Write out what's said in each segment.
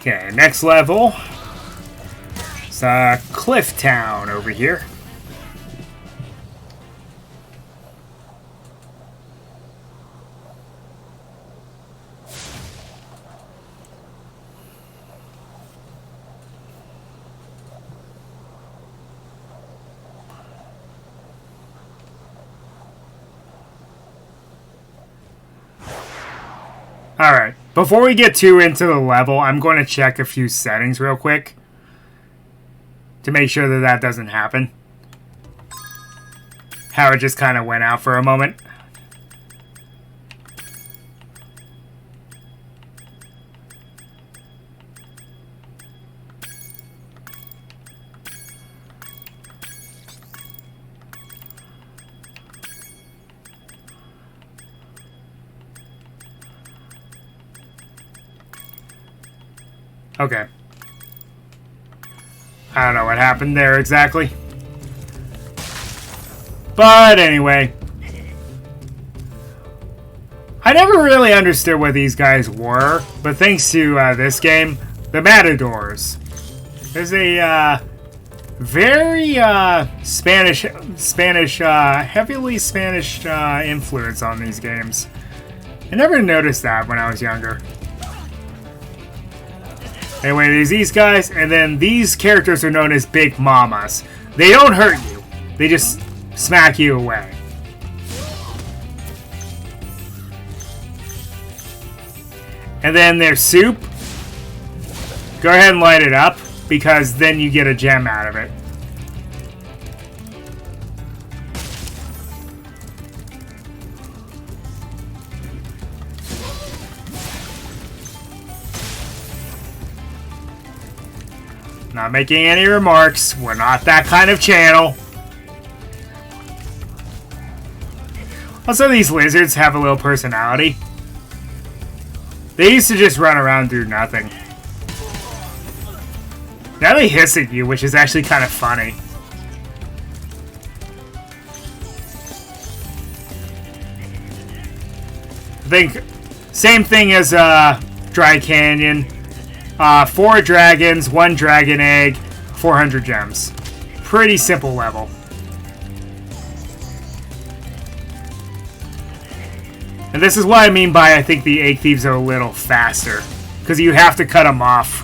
Okay, next level. It's Cliff Town over here. Alright, before we get too into the level, I'm going to check a few settings real quick to make sure that that doesn't happen. How it just kind of went out for a moment. Okay. I don't know what happened there exactly. But anyway. I never really understood what these guys were, but thanks to this game, the Matadors. There's a very heavily Spanish influence on these games. I never noticed that when I was younger. Anyway, there's these guys, and then these characters are known as Big Mamas. They don't hurt you. They just smack you away. And then there's Soup. Go ahead and light it up, because then you get a gem out of it. Not making any remarks. We're not that kind of channel. Also, these lizards have a little personality. They used to just run around and do nothing. Now they hiss at you, which is actually kind of funny. I think same thing as Dry Canyon. 4 dragons, 1 dragon egg, 400 gems. Pretty simple level. And this is what I mean by I think the egg thieves are a little faster. Because you have to cut them off.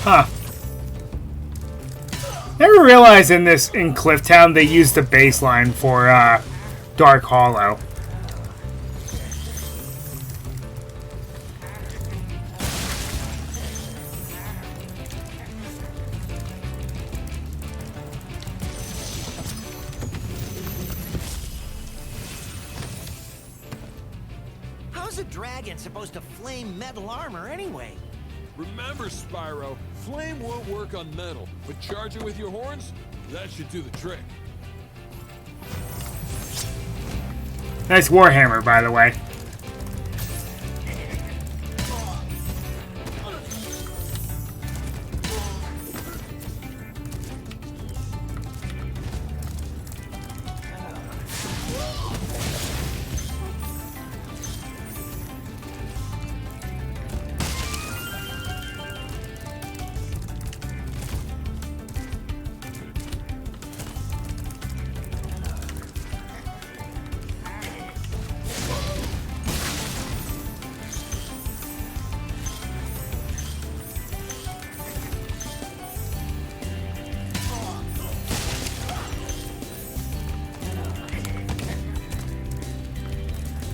Huh. Never realized in Clifftown they used the baseline for Dark Hollow. How's a dragon supposed to flame metal armor anyway? Remember, Spyro, flame won't work on metal, but charge it with your horns, that should do the trick. Nice Warhammer, by the way.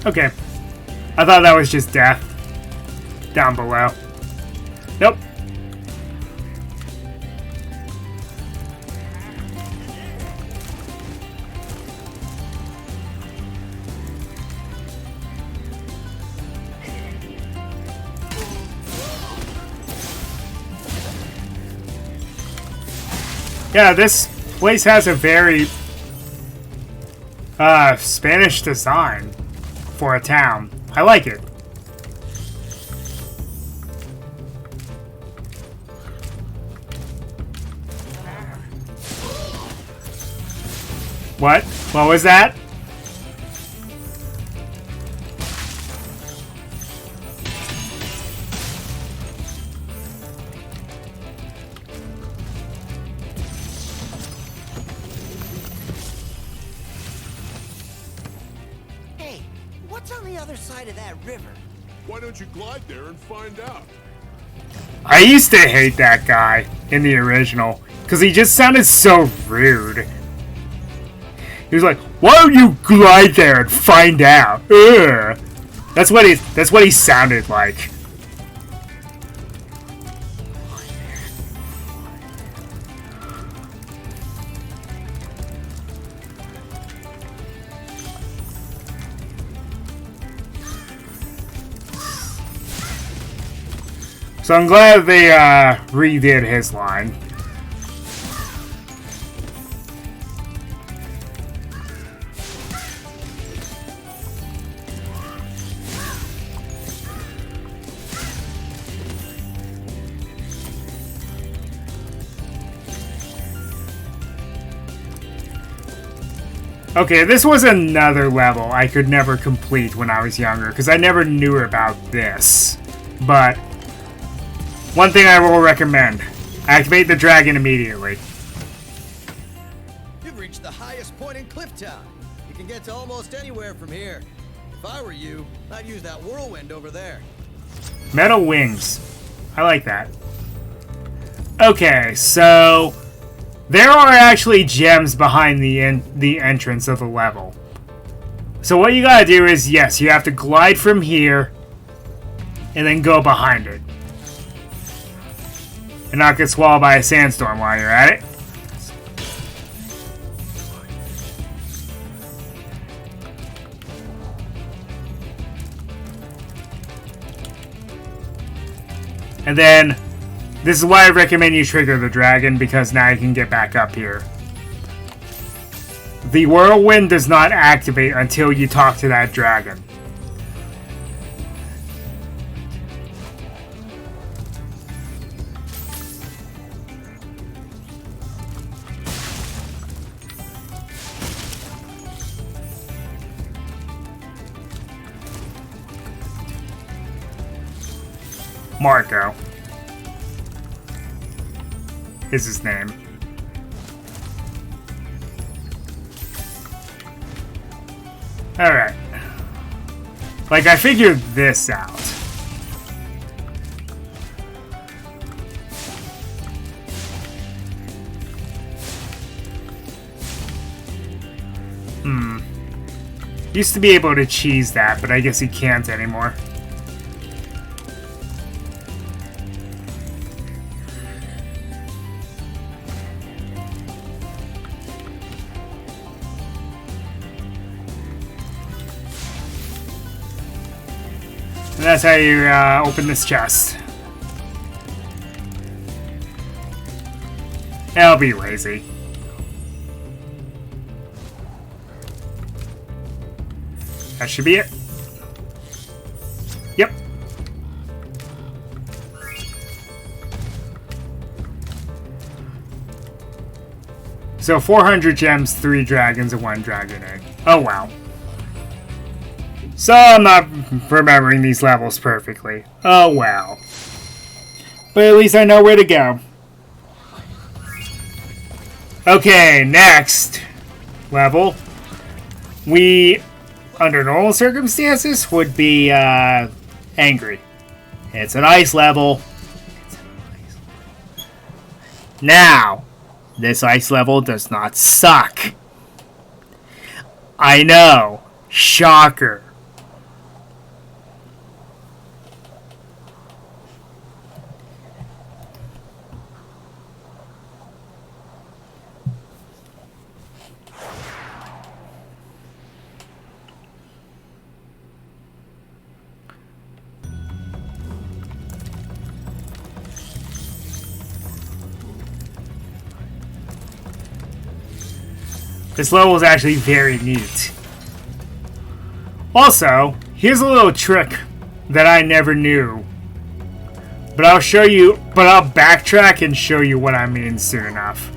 Okay. I thought that was just death. Down below. Nope. Yeah, this place has a very Spanish design for a town. I like it. What? What was that? Hey, what's on the other side of that river? Why don't you glide there and find out? I used to hate that guy in the original because he just sounded so rude. He was like, "Why don't you glide there and find out?" Ugh. That's what he sounded like. So I'm glad they redid his line. Okay, this was another level I could never complete when I was younger, because I never knew about this. But one thing I will recommend, activate the dragon immediately. You've reached the highest point in Clifftown. You can get to almost anywhere from here. If I were you, I'd use that whirlwind over there. Metal wings. I like that. Okay, so there are actually gems behind the entrance of the level. So what you gotta do is, yes, you have to glide from here and then go behind it. And not get swallowed by a sandstorm while you're at it. And then, this is why I recommend you trigger the dragon, because now you can get back up here. The whirlwind does not activate until you talk to that dragon. Marco is his name. Alright. Like, I figured this out. Used to be able to cheese that, but I guess he can't anymore. And that's how you open this chest. I'll be lazy. That should be it. Yep. So 400 gems, 3 dragons, and 1 dragon egg. Oh wow. So I'm not remembering these levels perfectly. Oh well. But at least I know where to go. Okay, next level. We, under normal circumstances, would be angry. It's an ice level. Now, this ice level does not suck. I know. Shocker. This level is actually very neat. Also, here's a little trick that I never knew. But I'll show you, but I'll backtrack and show you what I mean soon enough.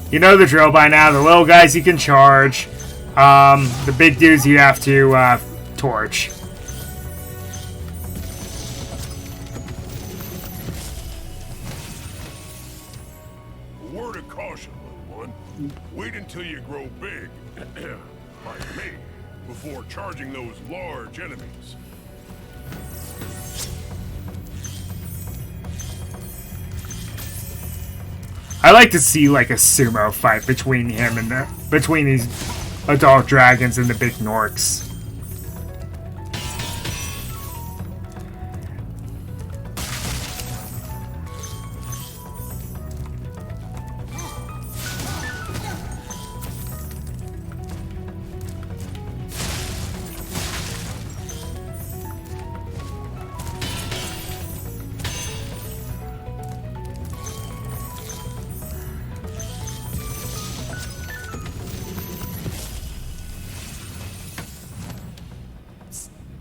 You know the drill by now. The little guys you can charge. The big dudes you have to torch. A word of caution, little one. Wait until you grow big, like me, before charging those large enemies. I like to see like a sumo fight between him and between these adult dragons and the big Norks.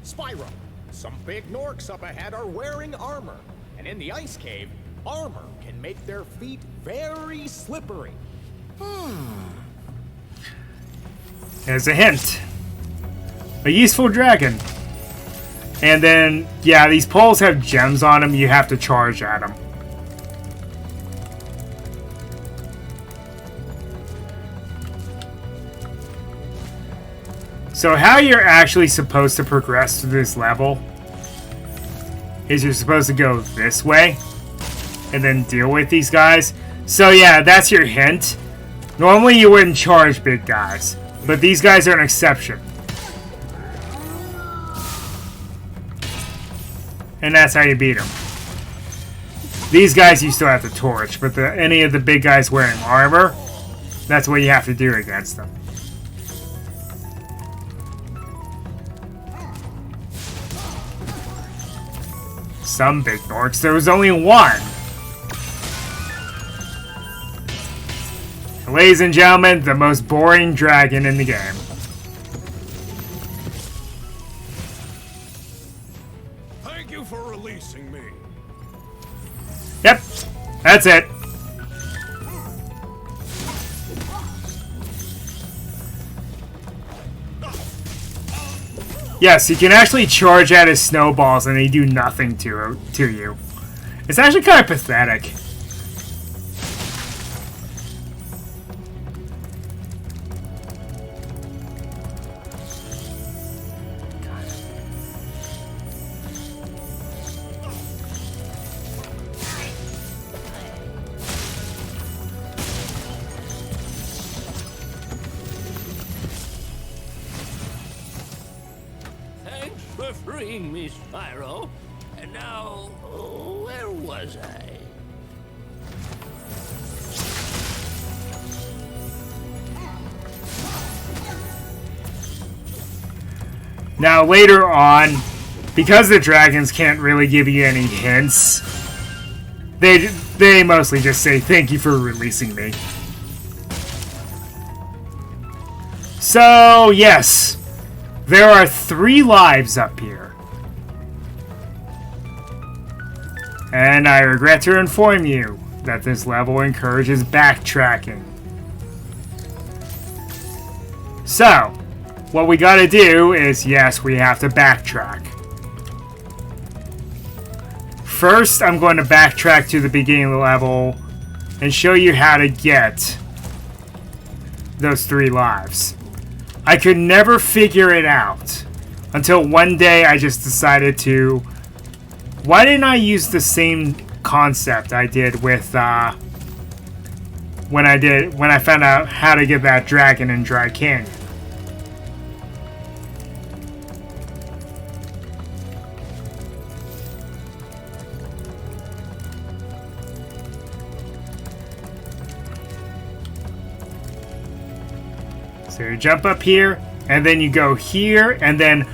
Spyro, some big Norks up ahead are wearing armor. And in the ice cave, armor can make their feet very slippery. There's a hint. A useful dragon. And then, yeah, these poles have gems on them. You have to charge at them. So how you're actually supposed to progress through this level is you're supposed to go this way and then deal with these guys. So yeah, that's your hint. Normally you wouldn't charge big guys, but these guys are an exception. And that's how you beat them. These guys you still have to torch, but any of the big guys wearing armor, that's what you have to do against them. Some big Norks. There was only one. Ladies and gentlemen, the most boring dragon in the game. Thank you for releasing me. Yep, that's it. Yes, you can actually charge at his snowballs and they do nothing to you. It's actually kind of pathetic. Thanks for freeing me, Spyro. And now, where was I? Now later on, because the dragons can't really give you any hints, they mostly just say thank you for releasing me. So yes, there are 3 lives up here. And I regret to inform you that this level encourages backtracking. So, what we gotta do is, yes, we have to backtrack. First, I'm going to backtrack to the beginning of the level and show you how to get those 3 lives. I could never figure it out until one day I just decided to... Why didn't I use the same concept I did with when I found out how to get that dragon in Dry Canyon? So you jump up here, and then you go here, and then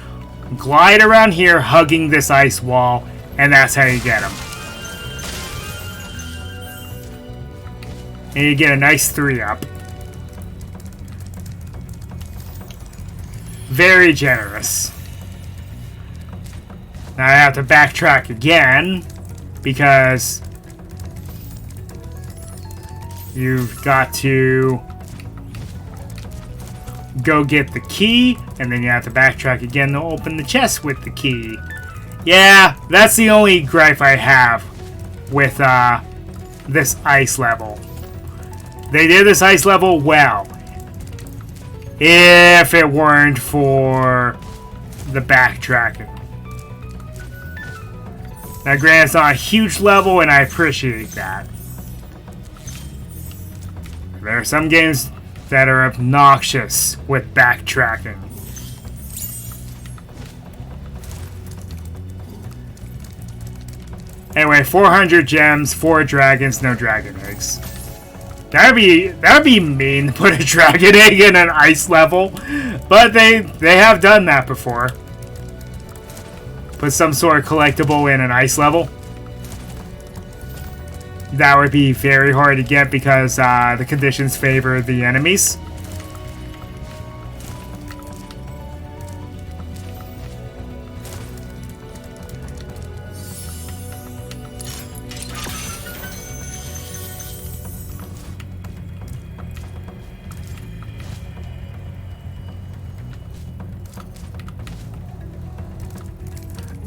glide around here, hugging this ice wall, and that's how you get them. And you get a nice 3-up. Very generous. Now I have to backtrack again, because you've got to go get the key, and then you have to backtrack again to open the chest with the key. Yeah, that's the only gripe I have with this ice level. They did this ice level well. If it weren't for the backtracking. Now granted, it's not a huge level, and I appreciate that. There are some games that are obnoxious with backtracking. Anyway, 400 gems, 4 dragons, no dragon eggs. That'd be mean to put a dragon egg in an ice level, but they have done that before. Put some sort of collectible in an ice level. That would be very hard to get because the conditions favor the enemies.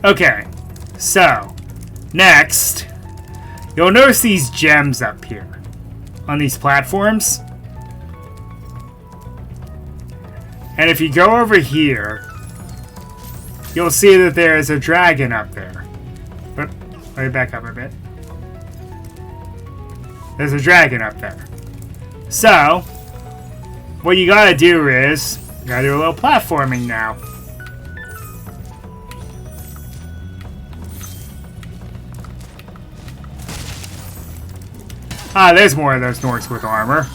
Okay, so next, you'll notice these gems up here on these platforms. And if you go over here, you'll see that there is a dragon up there. But let me back up a bit. There's a dragon up there. So, what you gotta do is, you gotta do a little platforming now. Ah, there's more of those Norks with armor.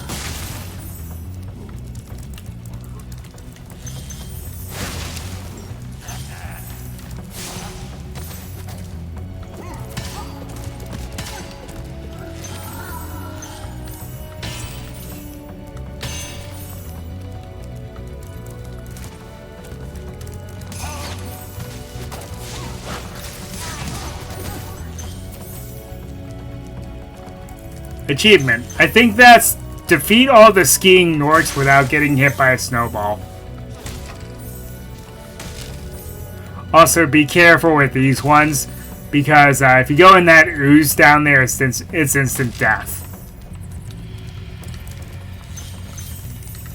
Achievement. I think that's defeat all the skiing Norks without getting hit by a snowball. Also, be careful with these ones because if you go in that ooze down there, it's instant death.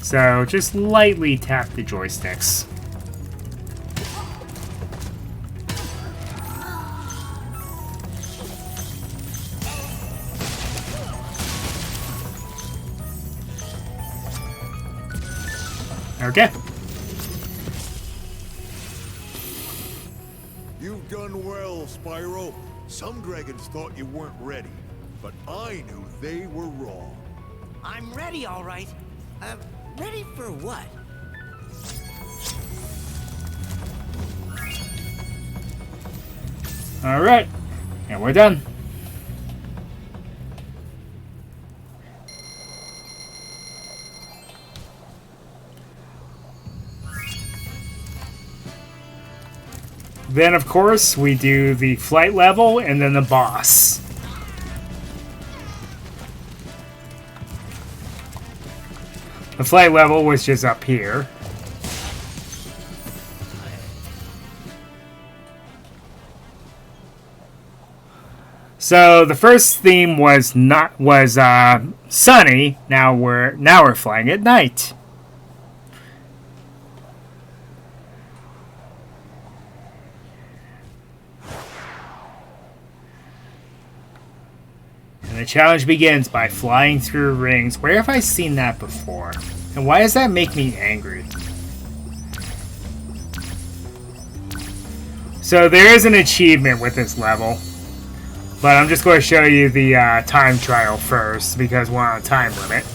So just lightly tap the joysticks. Okay. You've done well, Spyro. Some dragons thought you weren't ready, but I knew they were wrong. I'm ready, all right. Ready for what? All right, and we're done. Then, of course, we do the flight level and then the boss. The flight level was just up here. So the first theme was sunny. Now we're flying at night. And the challenge begins by flying through rings. Where have I seen that before? And why does that make me angry? So there is an achievement with this level. But I'm just going to show you the time trial first because we're on a time limit.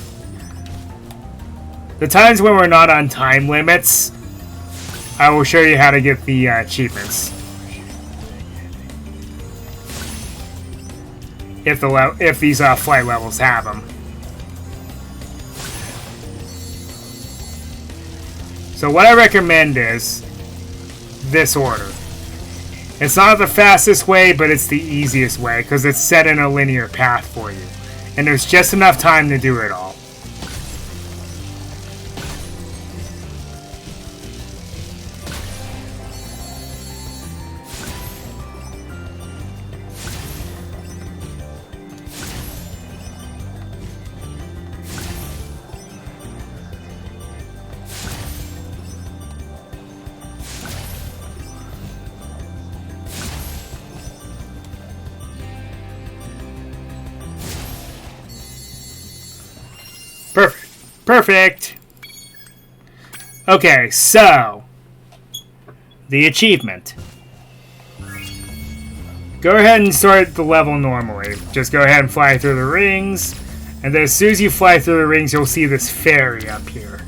The times when we're not on time limits, I will show you how to get the achievements. If these flight levels have them. So what I recommend is this order. It's not the fastest way, but it's the easiest way because it's set in a linear path for you. and there's just enough time to do it all. Perfect. Perfect. Okay, so the achievement. Go ahead and start the level normally. Just go ahead and fly through the rings, and then as soon as you fly through the rings, you'll see this fairy up here.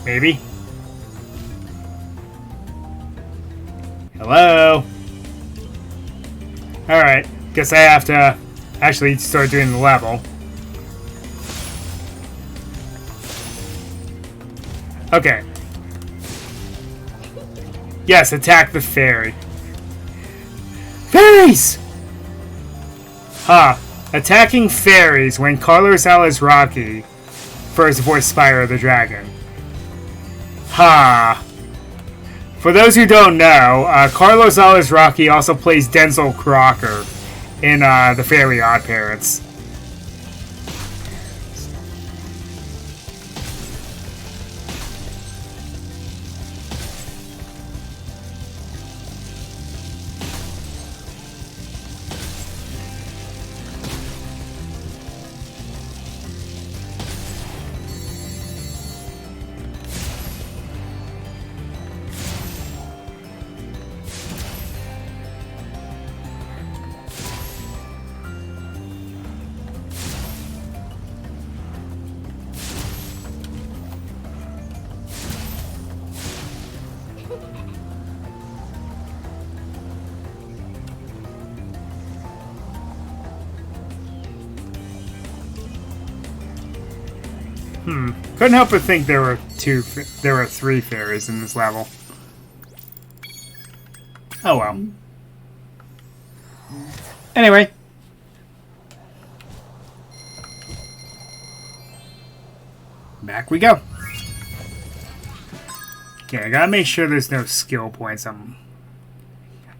Maybe. Hello? Alright, guess I have to actually start doing the level. Okay. Yes, attack the fairy. Fairies! Huh. Attacking fairies when Carlos Alazraki first voiced Spyro the Dragon. Ha! For those who don't know, Carlos Alazraki also plays Denzel Crocker in The Fairly OddParents. Couldn't help but think there were three fairies in this level. Oh well. Anyway. Back we go. Okay, I gotta make sure there's no skill points.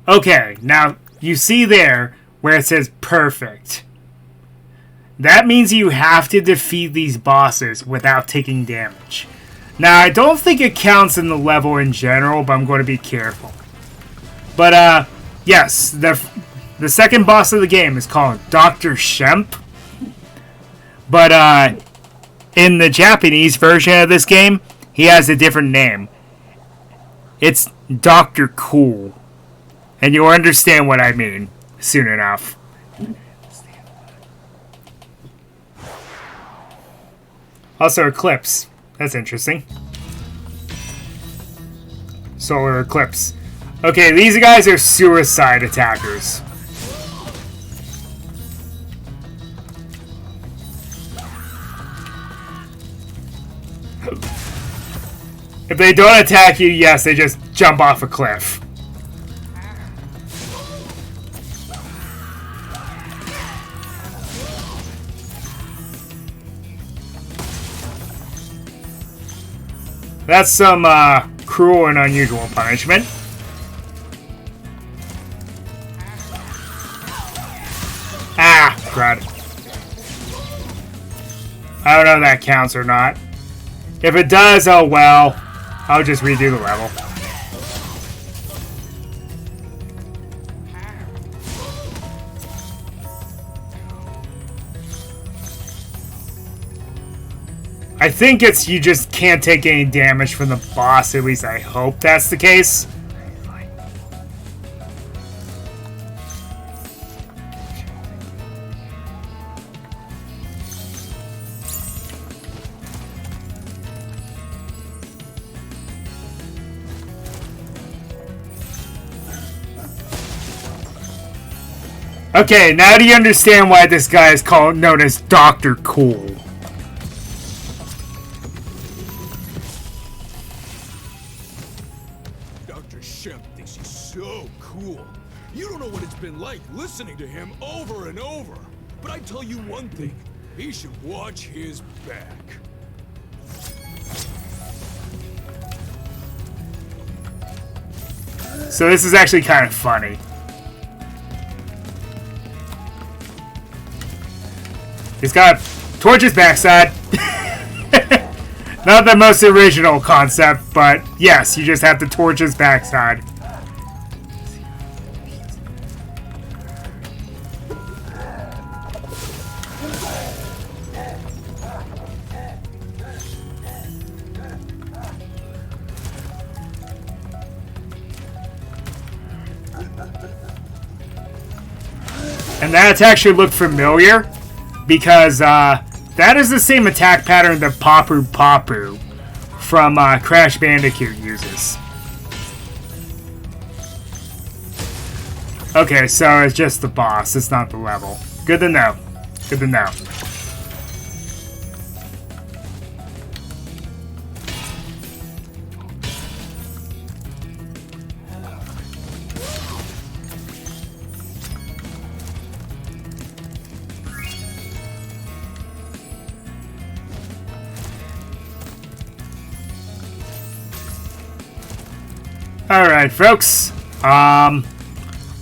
Okay, now you see there where it says perfect. That means you have to defeat these bosses without taking damage. Now, I don't think it counts in the level in general, but I'm going to be careful. But, yes, the second boss of the game is called Dr Shemp. But, in the Japanese version of this game, he has a different name. It's Dr. Cool. And you'll understand what I mean soon enough. Also, Eclipse. That's interesting. Solar Eclipse. Okay, these guys are suicide attackers. If they don't attack you, yes, they just jump off a cliff. That's some cruel and unusual punishment. Ah, crud. I don't know if that counts or not. If it does, oh well. I'll just redo the level. I think it's you just can't take any damage from the boss, at least I hope that's the case. Okay, now do you understand why this guy is known as Dr. Cool? Dr. Shemp thinks he's so cool. You don't know what it's been like listening to him over and over. But I tell you one thing, he should watch his back. So this is actually kind of funny. He's got Torch's backside. Not the most original concept, but yes, you just have to torch his backside. And that attack should look familiar, because that is the same attack pattern that Papu Papu from Crash Bandicoot uses. Okay, so it's just the boss, it's not the level. Good to know. Good to know. Alright, folks. I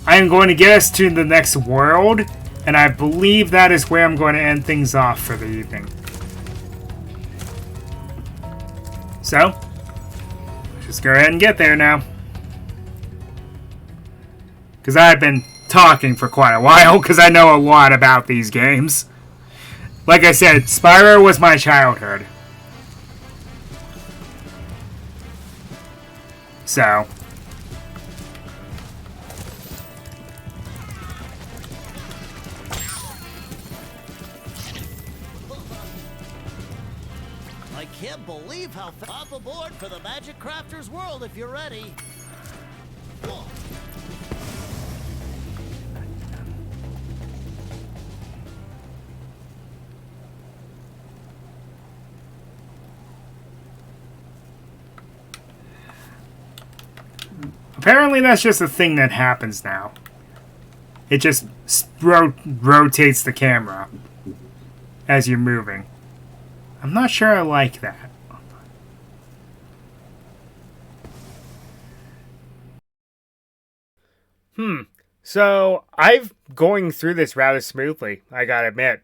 am going to get us to the next world, and I believe that is where I'm going to end things off for the evening. So, let's just go ahead and get there now. Because I've been talking for quite a while, because I know a lot about these games. Like I said, Spyro was my childhood. So... I can't believe how hop aboard for the Magic Crafter's world if you're ready. Whoa. Apparently that's just a thing that happens now. It just rotates the camera as you're moving. I'm not sure I like that. So I'm going through this rather smoothly, I gotta admit.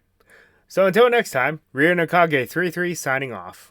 So until next time, Ryo Nakage 33 signing off.